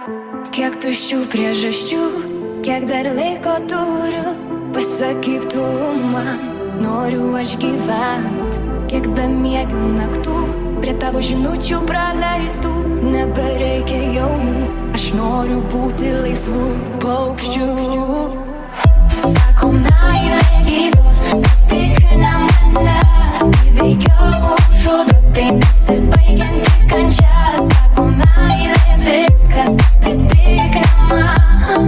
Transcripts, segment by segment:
Kiek tuščių priežasčių, kiek dar laiko turiu, pasakyk tu man, noriu aš gyvent. Kiek bemiegių naktų, prie tavo žinučių praleistų, nebereikia jau jų, aš noriu būti laisvų paukščių. Sako meilė gydo, tik ne mane, įveikiau žudo, tai nesibaigianti kančia. Sako meilė viskas, bet tik ne man,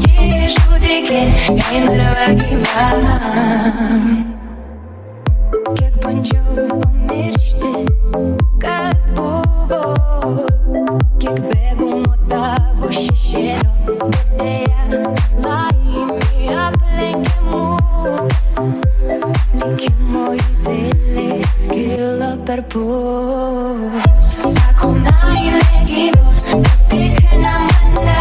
ji žudikė, jai nėra gyvent. Kiek bandžiau pamiršti, kas buvo, kiek bėgau nuo tavo šešėlio, bet deja laimė aplenkė mus. Likimo idilė skilo perpus. Sako meilė gydo, bet tik ne mane,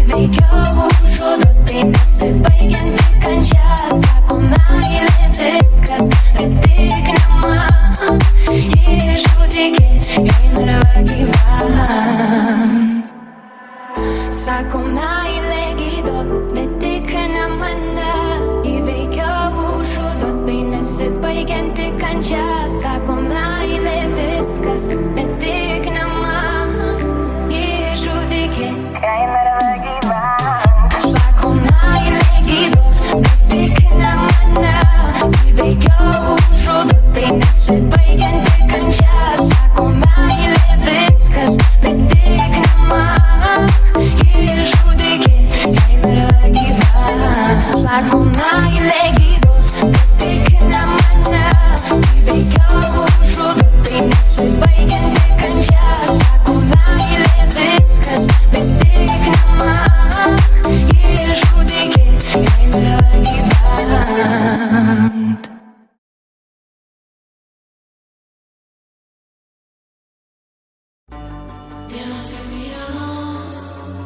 įveikiau žudo, tai nesibaigianti kančia. Sako meilė viskas, bet tik ne man, ji žudikė, jai nėra gyvent. Sako meilė gydo, bet tik ne mane, įveikiau žudo, tai nesibaigianti kančia. Sako meilė viskas, bet tik ne man, ji žudikė, jai nėra gyvent. Sako meilė gydo, bet tik ne mane, įveikiau žudo, tai nesibaigianti kančia. Sako meilė viskas, bet tik ne man, ji žudikė, jai nėra gyvent. Sako meilė gydo, bet tik ne mane, įveikiau žudo, tai nesibaigianti kančia. Sako meilė viskas, bet tik ne man, ji žudikė, jai nėra gyvent. Dienos kaip dienos,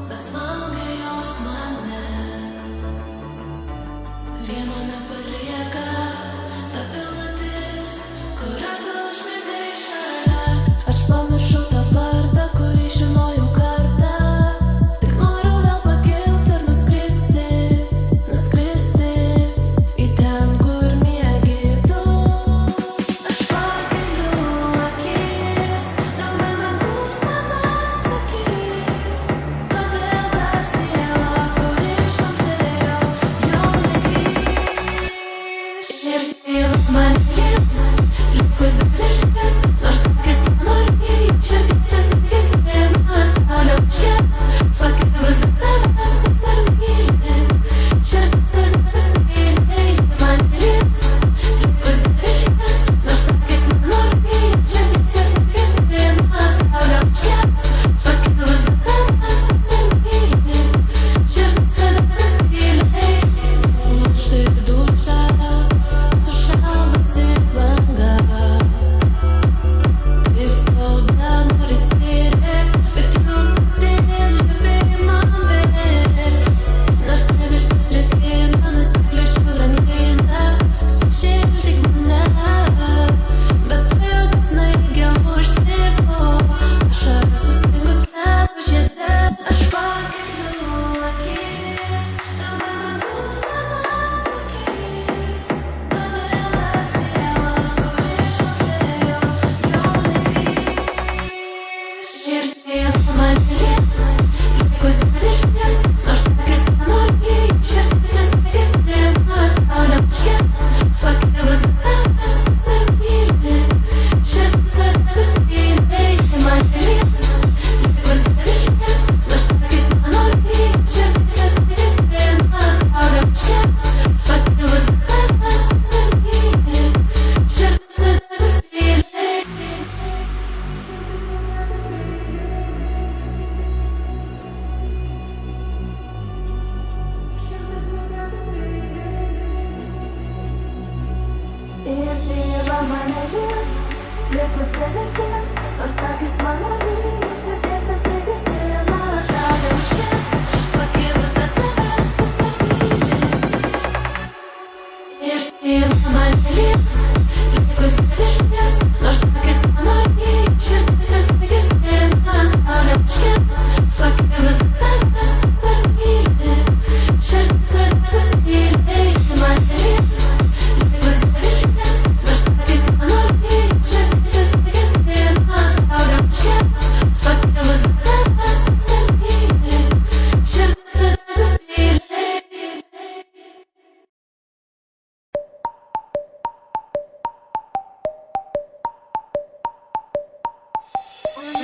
bet smagia jos mane. Vieno nepalieka, ta pilnatis, kurią tu užmigdei šalia. Aš pamiršau tą vardą, kurį žinojau kartą. Tik noriu vėl pakilti ir nuskristi, nuskristi į ten, kur miegi tu. Aš pakeliu akis, gal nemenkus man atsakys, kodėl ta siela, kuri šlamštėjo, jau negrįš. Ir tylos man liks, likus be priešingas, nors sakys mano lygiai, širdis jos nekėsė, nuo saulė užges, pakilus be tavęs vis dar myli, širdis atnetas tyliai, man liks, likus be priešingas, nors sakys mano lygiai, širdis jos nekėsė, nuo saulė užges, pakilus be tavęs vis dar myli, širdis atnetas tyliai. Lūžta ir dūžta, sušalusi banga, taip skauda, norisi rėkt, bet jų lipi man bėgt. Nors neviltis rytina, nusiplėšiu grandinę, sušildyk mane, bet tu jau tik snaigė užstiklo, ašarų sustingus ledų žiede. Aš pakeliu akis, gal nemenkus man atsakys, kodėl ta siela, kuri šlamštėjo, jau negrįš. Ir tylos man liks, likus be priešingas, nors sakys mano lygiai, širdis jos nekėsė, nuo saulė užges, pakilus be tavęs vis dar myli, širdis atnetas tyliai. Man liks, likus be priešingas, nors sakys mano lygiai, širdis jos nekėsė, nuo saulė užges, pakilus be tavęs vis dar myli, širdis atnetas tyliai.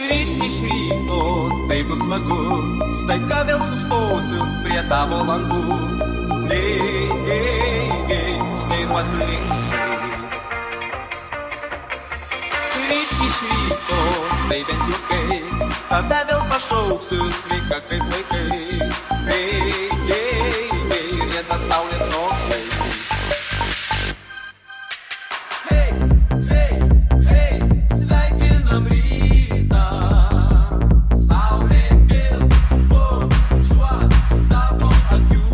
Ryt iš ryto, tai bus smagu, staiga vėl sustosiu prie tavo langų. Dainuosiu linksmai. Ryt iš ryto, tai bent juokai, tada vėl pašauksiu sveika kaip laikais. Rieda saulės noklais. Sveikinam rytą, saulė pilvo, šiuo tavo akių.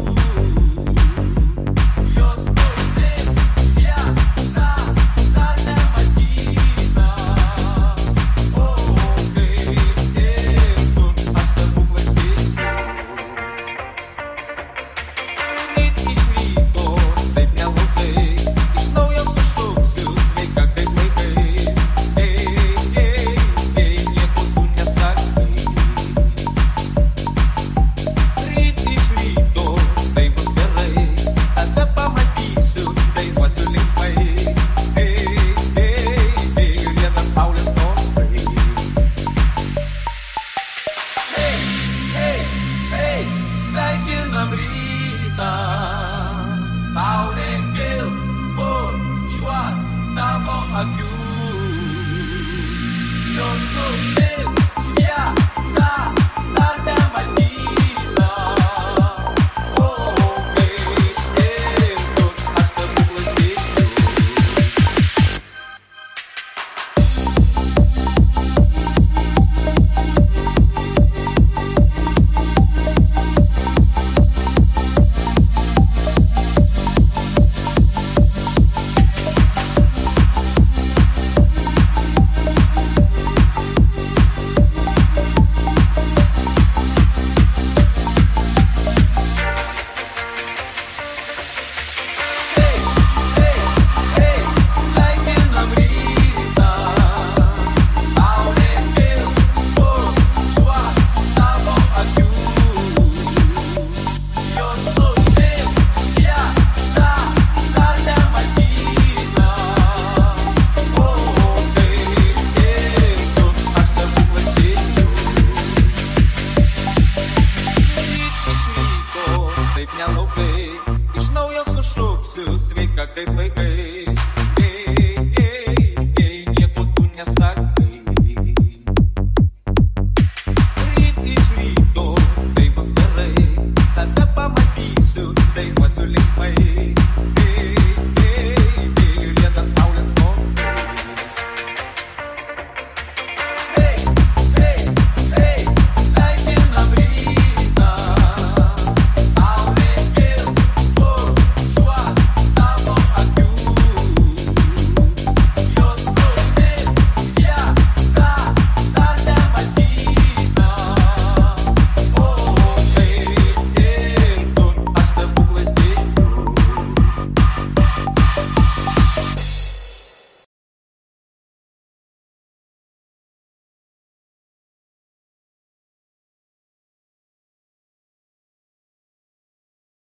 Jos nušvis šviesa, dar nematyta. O, kaip tirtų, aš stebuklais tikiu. Ryt iš ryto, taip nelaukai, iš naujo sušauksiu sveika kaip laikais. Nieko tu nesakai. Ryt iš ryto, tai bus gerai, tada pamatysiu, dainuosiu linksmai. Rieda saulės noklais. Sveikinam rytą, saulė kils šiuo tavo akių. Jos nušvis šviesa, dar nematyta. O, kaip tirtų, aš stebuklais tikiu. Sveikinam rytą, saulė kils šiuo tavo akių. Jos nušvis šviesa, dar nematyta. O, kaip tirtų, aš stebuklais tikiu. Ryt iš ryto, taip nelaukai, iš naujo sušuksiu sveika kaip laikais.